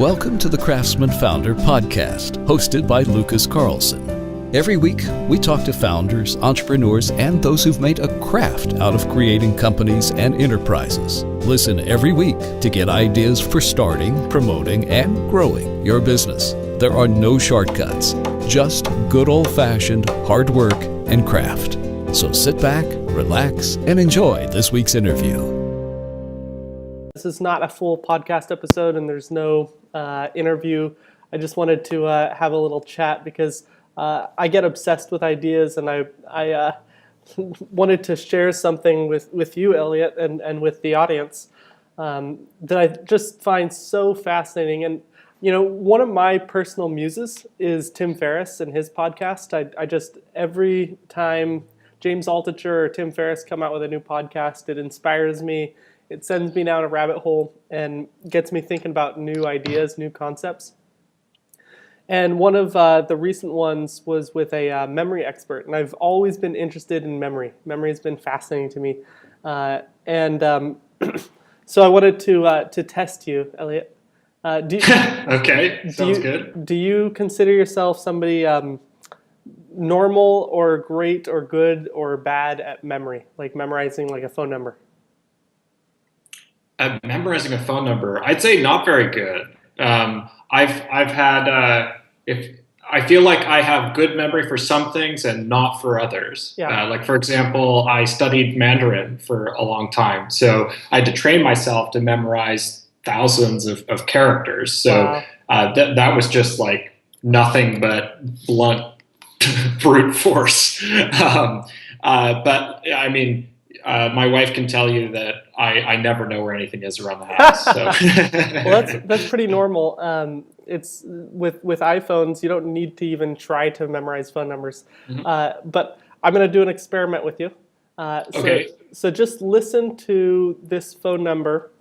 Welcome to the Craftsman Founder Podcast, hosted by Lucas Carlson. Every week, we talk to founders, entrepreneurs, and those who've made a craft out of creating companies and enterprises. Listen every week to get ideas for starting, promoting, and growing your business. There are no shortcuts, just good old-fashioned hard work and craft. So sit back, relax, and enjoy this week's interview. This is not a full podcast episode, and there's no interview. I just wanted to have a little chat because I get obsessed with ideas, and I wanted to share something with you, Elliot, and with the audience that I just find so fascinating. And you know, one of my personal muses is Tim Ferriss and his podcast. I just, every time James Altucher or Tim Ferriss come out with a new podcast, it inspires me. It sends me down a rabbit hole and gets me thinking about new ideas, new concepts. And one of the recent ones was with a memory expert, and I've always been interested in memory. Memory has been fascinating to me, so I wanted to test you, Elliot. Okay, sounds good. Do you consider yourself somebody normal or great or good or bad at memory, like memorizing like a phone number? Memorizing a phone number, I'd say not very good. I've had if I feel like I have good memory for some things and not for others. Yeah. Like for example, I studied Mandarin for a long time, so I had to train myself to memorize thousands of characters. So that was just like nothing but blunt brute force. But I mean, my wife can tell you that I never know where anything is around the house. So. Well, that's pretty normal. It's with iPhones, you don't need to even try to memorize phone numbers. Mm-hmm. But I'm going to do an experiment with you. Okay. So just listen to this phone number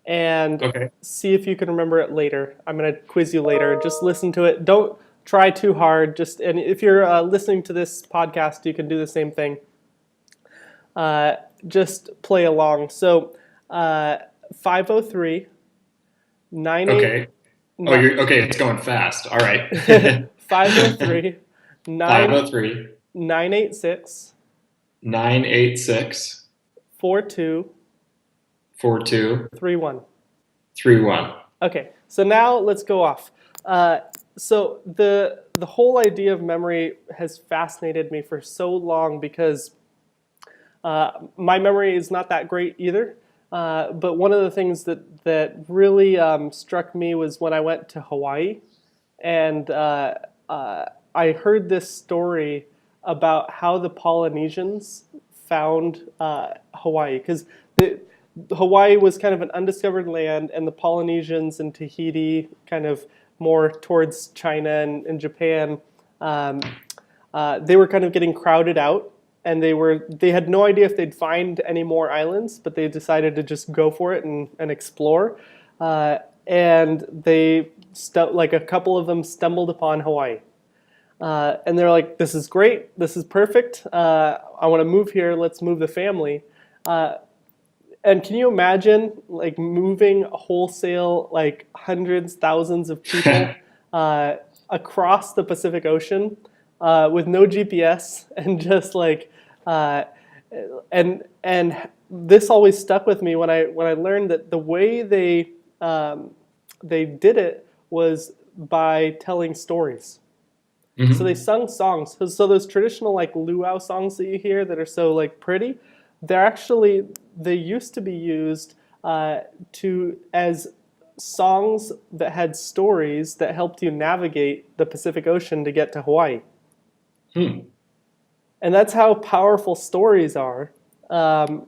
and see if you can remember it later. I'm going to quiz you later. Just listen to it. Don't try too hard. And if you're listening to this podcast, you can do the same thing. Just play along. So 503 98. Okay, it's going fast. All right. 503 503 986 986 42 31. Okay, so now let's go off. So the whole idea of memory has fascinated me for so long because my memory is not that great either. But one of the things that really struck me was when I went to Hawaii, and I heard this story about how the Polynesians found Hawaii, because Hawaii was kind of an undiscovered land, and the Polynesians and Tahiti, kind of more towards China and Japan, they were kind of getting crowded out. And they had no idea if they'd find any more islands, but they decided to just go for it and explore. And they like a couple of them stumbled upon Hawaii, and they're like, "This is great. This is perfect. I want to move here. Let's move the family." And can you imagine like moving wholesale like hundreds, thousands of people across the Pacific Ocean? With no GPS and just like, and this always stuck with me when I learned that the way they did it was by telling stories. Mm-hmm. So they sung songs. So those traditional like luau songs that you hear that are so like pretty, they used to be used as songs that had stories that helped you navigate the Pacific Ocean to get to Hawaii. And that's how powerful stories are. And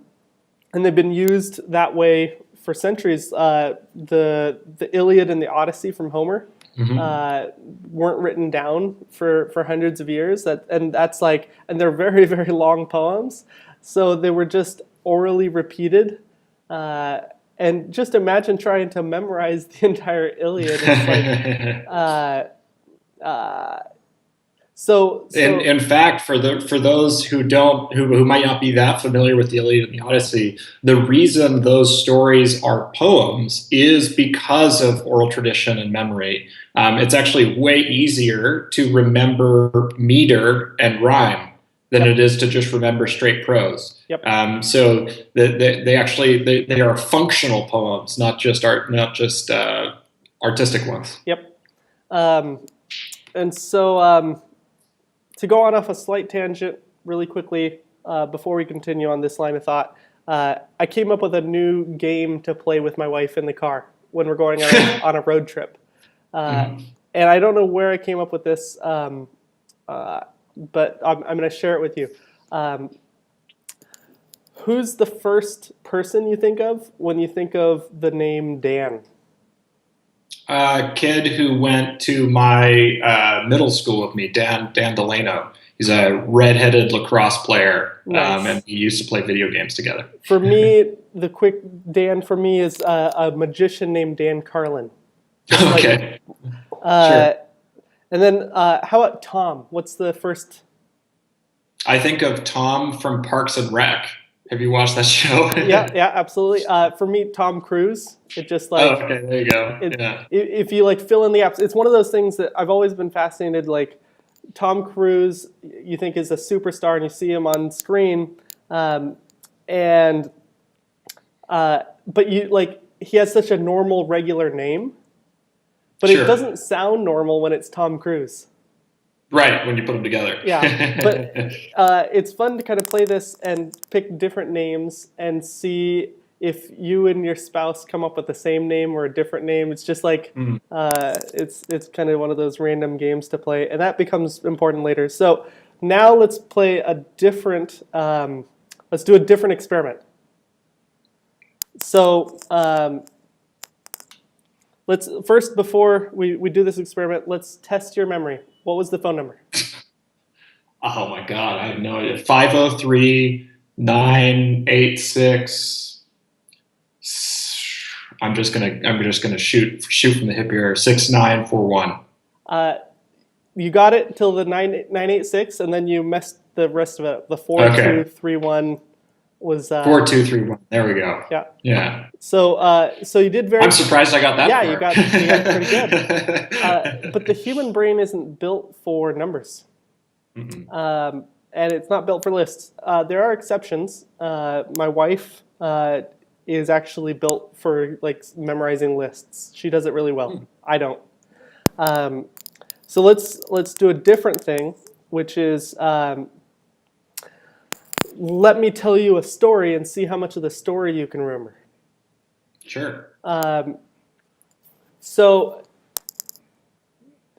they've been used that way for centuries. The Iliad and the Odyssey from Homer weren't written down for hundreds of years. And they're very, very long poems. So they were just orally repeated. And just imagine trying to memorize the entire Iliad. It's like, In fact, for those who might not be that familiar with the Iliad and the Odyssey, the reason those stories are poems is because of oral tradition and memory. It's actually way easier to remember meter and rhyme than it is to just remember straight prose. Yep. So they are functional poems, not just artistic ones. Yep. And so. To go on off a slight tangent really quickly before we continue on this line of thought, I came up with a new game to play with my wife in the car when we're going on a road trip. And I don't know where I came up with this, but I'm going to share it with you. Who's the first person you think of when you think of the name Dan? A kid who went to my middle school with me, Dan Delano. He's a redheaded lacrosse player, nice. And we used to play video games together. For me, the quick Dan for me is a magician named Dan Carlson. Okay. Sure. And then how about Tom? What's the first? I think of Tom from Parks and Rec. Have you watched that show? yeah, absolutely. For me, Tom Cruise. It just like okay, there you go. If you like fill in the apps, it's one of those things that I've always been fascinated. Like Tom Cruise, you think is a superstar, and you see him on screen, but you like he has such a normal, regular name, but It doesn't sound normal when it's Tom Cruise. Right, when you put them together. Yeah, but it's fun to kind of play this and pick different names and see if you and your spouse come up with the same name or a different name. It's just like it's kind of one of those random games to play, and that becomes important later. So now let's play a different. Let's do a different experiment. So let's first, before we do this experiment, let's test your memory. What was the phone number? Oh my God, I have no idea. 503-986. I'm just gonna shoot from the hip here. 6941. You got it till the 986, and then you messed the rest of it. The 4231 was 4231. There we go. Yeah. So you did very. I'm surprised I got that. Yeah, far. you got pretty good. But the human brain isn't built for numbers, and it's not built for lists. There are exceptions. My wife is actually built for like memorizing lists. She does it really well. I don't. So let's do a different thing, which is. Let me tell you a story and see how much of the story you can remember. Sure. So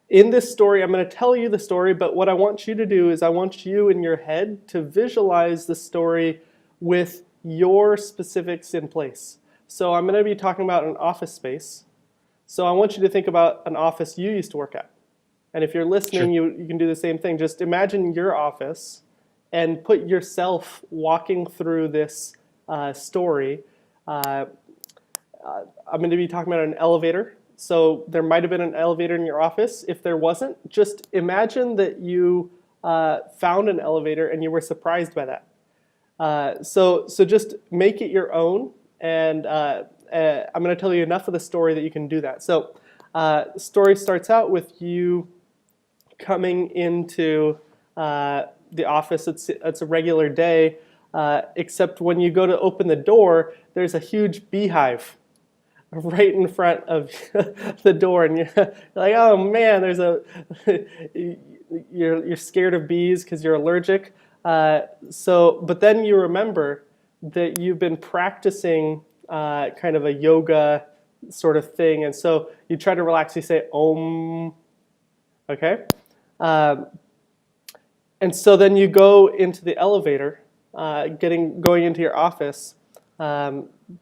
in this story, I'm going to tell you the story, but what I want you to do is I want you in your head to visualize the story with your specifics in place. So I'm going to be talking about an office space. So I want you to think about an office you used to work at. And if you're listening, you can do the same thing. Just imagine your office and put yourself walking through this story. I'm going to be talking about an elevator. So there might have been an elevator in your office. If there wasn't, just imagine that you found an elevator and you were surprised by that. So just make it your own, and I'm going to tell you enough of the story that you can do that. So the story starts out with you coming into the office. It's a regular day, except when you go to open the door, there's a huge beehive right in front of the door, and you're like, oh man, you're scared of bees because you're allergic. But then you remember that you've been practicing kind of a yoga sort of thing, and so you try to relax. You say Om, okay, and so then you go into the elevator, going into your office.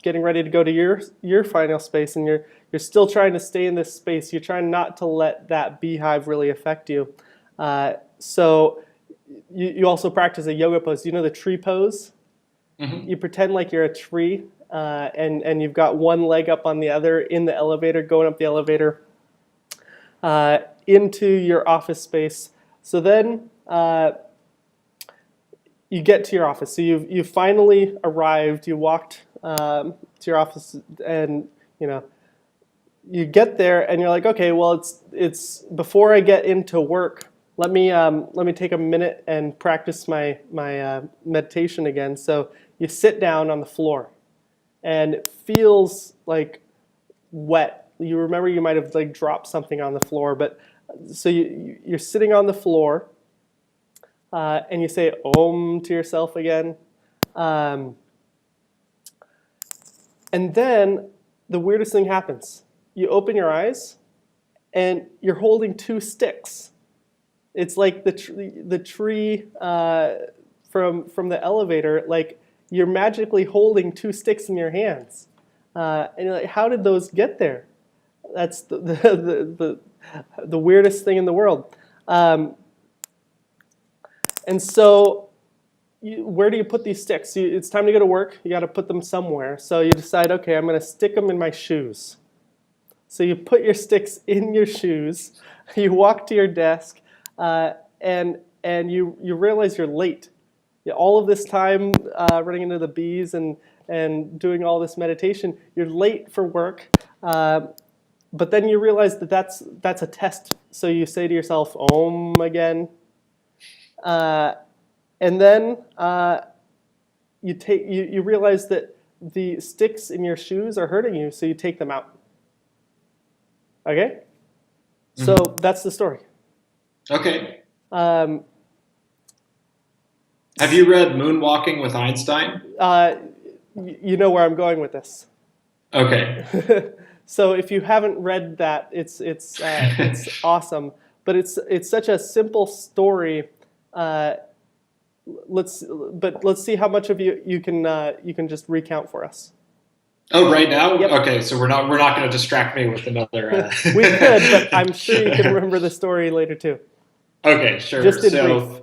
Getting ready to go to your final space, and you're still trying to stay in this space. You're trying not to let that beehive really affect you. So you also practice a yoga pose. You know the tree pose? Mm-hmm. You pretend like you're a tree, and you've got one leg up on the other in the elevator, going up the elevator into your office space. So then you get to your office. So you've finally arrived. You walked to your office, and you get there, and you're like, okay, well, it's before I get into work. Let me take a minute and practice my meditation again. So you sit down on the floor, and it feels like wet. You remember you might have like dropped something on the floor, but so you're sitting on the floor, and you say Om to yourself again, and then the weirdest thing happens. You open your eyes, and you're holding two sticks. It's like the tree from the elevator. Like you're magically holding two sticks in your hands, and you're like, how did those get there? That's the weirdest thing in the world. And so, where do you put these sticks? It's time to go to work. You got to put them somewhere. So you decide, okay, I'm going to stick them in my shoes. So you put your sticks in your shoes. You walk to your desk, and you realize you're late. All of this time running into the bees and doing all this meditation, you're late for work. But then you realize that that's a test. So you say to yourself, Om again. And then you realize that the sticks in your shoes are hurting you, so you take them out. Okay? Mm-hmm. So that's the story. Okay. Have you read Moonwalking with Einstein? You know where I'm going with this. Okay. So if you haven't read that, it's awesome. But it's such a simple story. Let's see how much of you can just recount for us. Oh, right now? Yep. Okay, so we're not going to distract me with another. We could, but I'm sure you can remember the story later too. Okay, sure. Just in brief.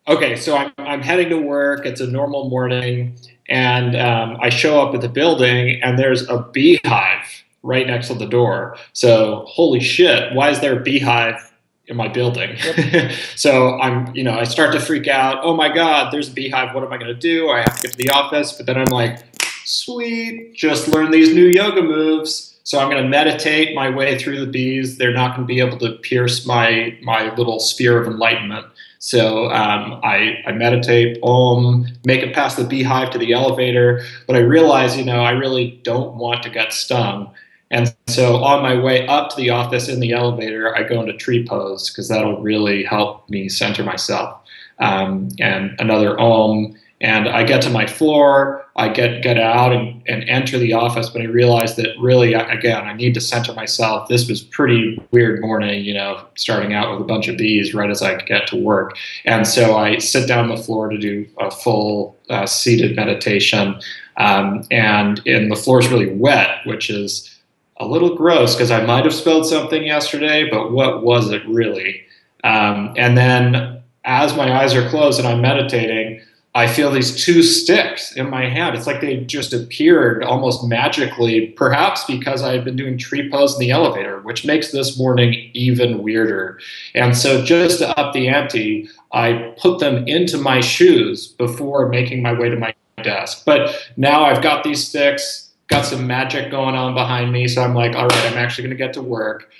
Okay, so I'm heading to work. It's a normal morning, and I show up at the building, and there's a beehive right next to the door. So holy shit, why is there a beehive in my building? Yep. So I start to freak out. Oh my God, there's a beehive. What am I going to do? I have to get to the office. But then I'm like, sweet, just learn these new yoga moves. So I'm going to meditate my way through the bees. They're not going to be able to pierce my little sphere of enlightenment. So I meditate, Om, make it past the beehive to the elevator. But I realize, I really don't want to get stung. And so on my way up to the office in the elevator, I go into tree pose because that'll really help me center myself. And another Om. And I get to my floor, I get out and enter the office, but I realize that really, again, I need to center myself. This was pretty weird morning, starting out with a bunch of bees right as I get to work. And so I sit down on the floor to do a full seated meditation. And the floor is really wet, which is a little gross because I might have spilled something yesterday, but what was it really? And then as my eyes are closed and I'm meditating, I feel these two sticks in my hand. It's like they just appeared almost magically, perhaps because I had been doing tree pose in the elevator, which makes this morning even weirder. And so just to up the ante, I put them into my shoes before making my way to my desk. But now I've got these sticks, got some magic going on behind me. So I'm like, all right, I'm actually going to get to work.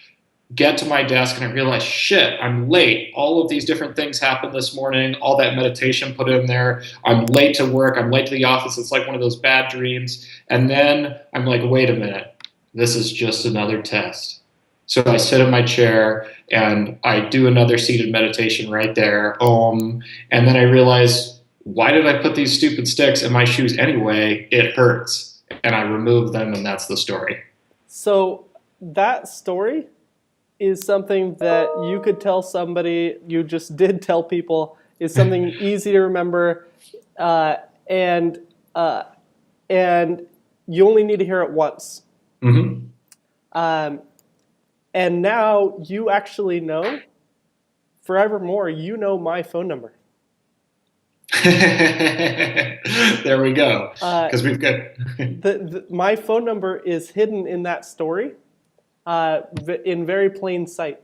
Get to my desk and I realize, shit, I'm late. All of these different things happened this morning. All that meditation put in there. I'm late to work. I'm late to the office. It's like one of those bad dreams. And then I'm like, wait a minute. This is just another test. So I sit in my chair and I do another seated meditation right there. Om. And then I realize, why did I put these stupid sticks in my shoes anyway? It hurts. And I remove them and that's the story. So that story is something that you could tell somebody, you just did tell people, is something easy to remember, and you only need to hear it once. Mm-hmm. And now you actually know, forevermore, you know my phone number. There we go. Because we've got my phone number is hidden in that story. In very plain sight.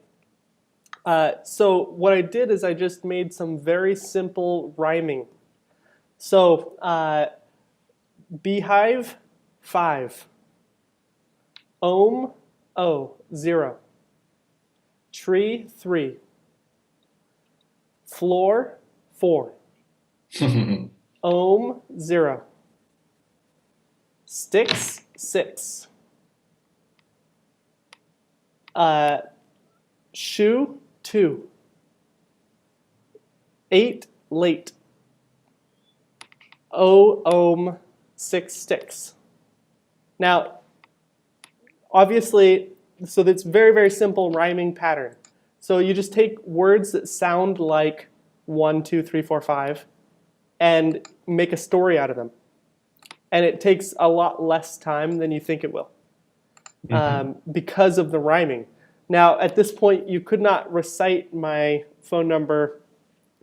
So what I did is I just made some very simple rhyming. So beehive, 5. Ohm, 0. Tree, 3. Floor, 4. Ohm, 0. Sticks, 6. Shoe, 2. 8, late. Ohm, 6 sticks. Now, obviously, so that's very, very simple rhyming pattern. So you just take words that sound like 1, 2, 3, 4, 5 and make a story out of them. And it takes a lot less time than you think it will because of the rhyming. Now, at this point, you could not recite my phone number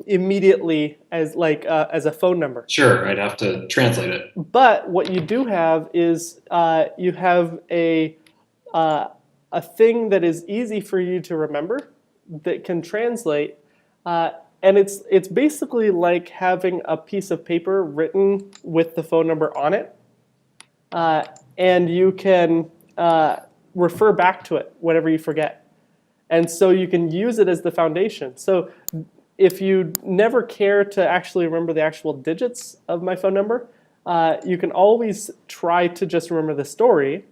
immediately as a phone number. Sure, I'd have to translate it. But what you do have is you have a thing that is easy for you to remember that can translate, and it's basically like having a piece of paper written with the phone number on it, and you can refer back to it whenever you forget. And so you can use it as the foundation. So if you never care to actually remember the actual digits of my phone number, you can always try to just remember the story,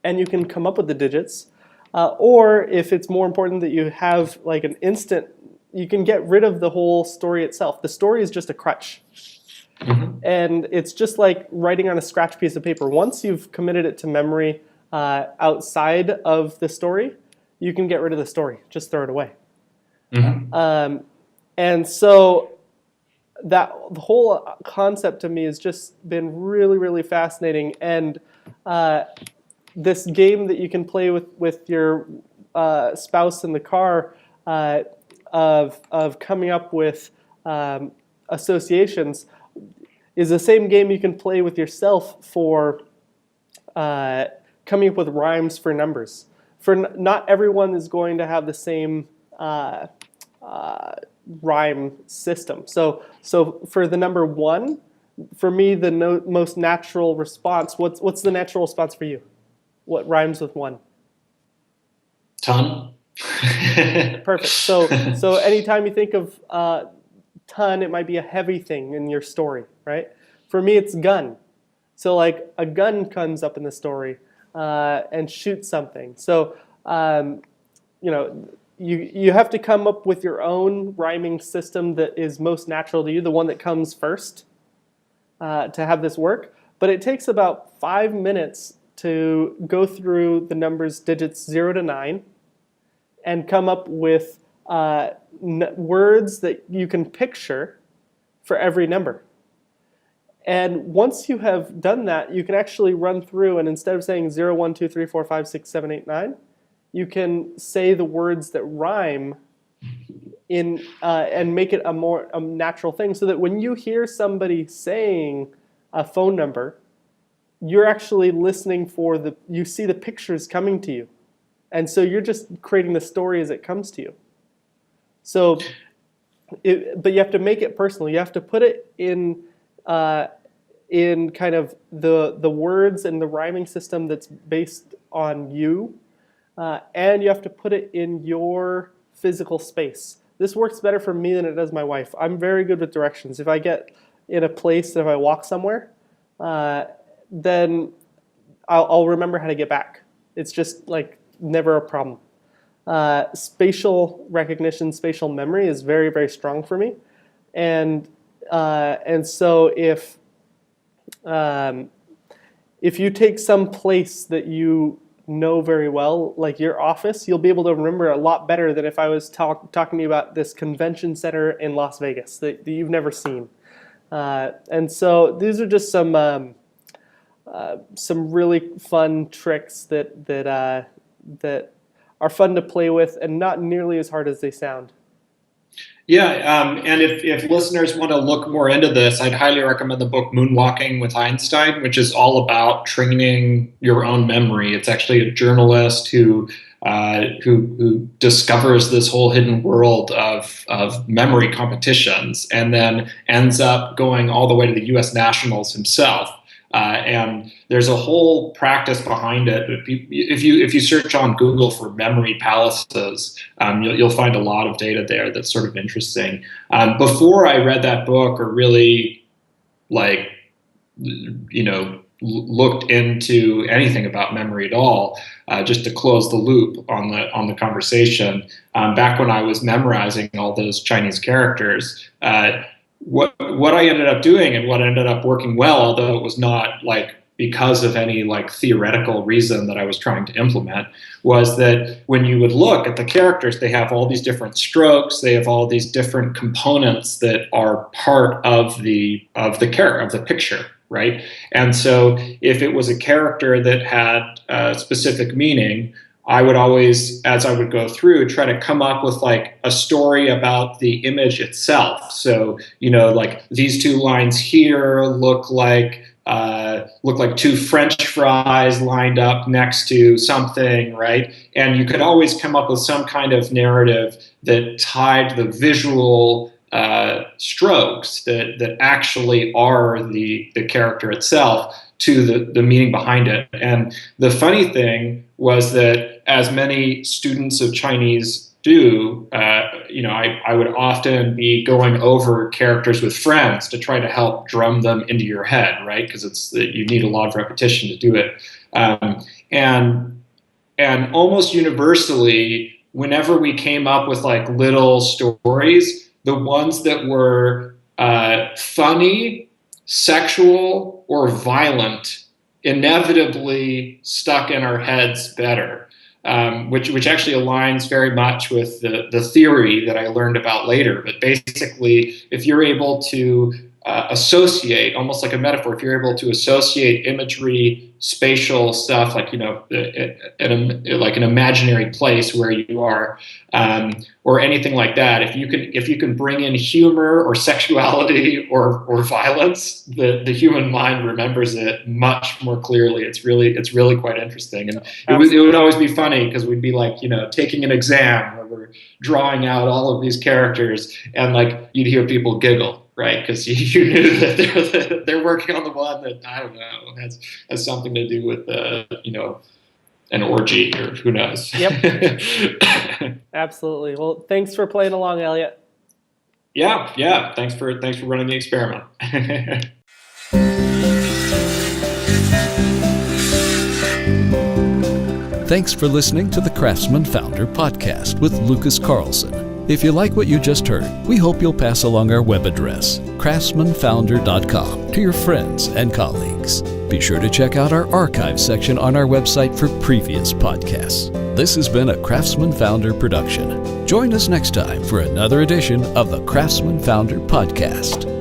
and you can come up with the digits. Or if it's more important that you have like an instant, you can get rid of the whole story itself. The story is just a crutch. And it's just like writing on a scratch piece of paper. Once you've committed it to memory outside of the story, you can get rid of the story. Just throw it away. And so the whole concept to me has just been really, really fascinating. And this game that you can play with your spouse in the car of coming up with associations is the same game you can play with yourself for coming up with rhymes for numbers. For not everyone is going to have the same rhyme system. So for the number 1, for me, the most natural response, what's the natural response for you? What rhymes with 1? Ton. Perfect. So anytime you think of ton, it might be a heavy thing in your story, right? For me, it's gun. So like a gun comes up in the story and shoots something. So you have to come up with your own rhyming system that is most natural to you, the one that comes first to have this work. But it takes about 5 minutes to go through the numbers digits 0 to 9 and come up with words that you can picture for every number. And once you have done that, you can actually run through, and instead of saying 0, 1, 2, 3, 4, 5, 6, 7, 8, 9, you can say the words that rhyme in and make it a more natural thing, so that when you hear somebody saying a phone number, you're actually listening for you see the pictures coming to you. And so you're just creating the story as it comes to you. So, but you have to make it personal. You have to put it in kind of the words and the rhyming system that's based on you, and you have to put it in your physical space. This works better for me than it does my wife. I'm very good with directions. If I get in a place, if I walk somewhere, then I'll remember how to get back. It's just like never a problem. Spatial recognition, spatial memory is very, very strong for me, and so if you take some place that you know very well, like your office, you'll be able to remember a lot better than if I was talking to you about this convention center in Las Vegas that you've never seen. And so these are just some really fun tricks that are fun to play with and not nearly as hard as they sound. Yeah, and if listeners want to look more into this, I'd highly recommend the book Moonwalking with Einstein, which is all about training your own memory. It's actually a journalist who who discovers this whole hidden world of memory competitions, and then ends up going all the way to the U.S. Nationals himself. And there's a whole practice behind it. If you search on Google for memory palaces, you'll find a lot of data there that's sort of interesting. Before I read that book, or really looked into anything about memory at all, just to close the loop on the conversation, back when I was memorizing all those Chinese characters, what I ended up doing, and what ended up working well, although it was not because of any theoretical reason that I was trying to implement, was that when you would look at the characters, they have all these different strokes, they have all these different components that are part of the character, of the picture, right? And so if it was a character that had a specific meaning, I would always, as I would go through, try to come up with a story about the image itself. So, these two lines here look like two French fries lined up next to something, right? And you could always come up with some kind of narrative that tied the visual strokes that actually are the character itself to the meaning behind it. And the funny thing was that, as many students of Chinese do, I would often be going over characters with friends to try to help drum them into your head, right? Because you need a lot of repetition to do it. And almost universally, whenever we came up with little stories, the ones that were funny, sexual, or violent inevitably stuck in our heads better, which actually aligns very much with the theory that I learned about later. But basically, if you're able to associate, almost like a metaphor, if you're able to associate imagery, spatial stuff, like an imaginary place where you are, or anything like that, if you can bring in humor or sexuality or violence, the human mind remembers it much more clearly. It's really quite interesting, and it would always be funny because we'd be taking an exam where we're drawing out all of these characters, and you'd hear people giggle. Right, because you knew that they're working on the one that, I don't know, has something to do with an orgy, or who knows. Yep. Absolutely. Well, thanks for playing along, Elliot. Yeah. Thanks for running the experiment. Thanks for listening to the Craftsman Founder podcast with Lucas Carlson. If you like what you just heard, we hope you'll pass along our web address, craftsmanfounder.com, to your friends and colleagues. Be sure to check out our archive section on our website for previous podcasts. This has been a Craftsman Founder production. Join us next time for another edition of the Craftsman Founder podcast.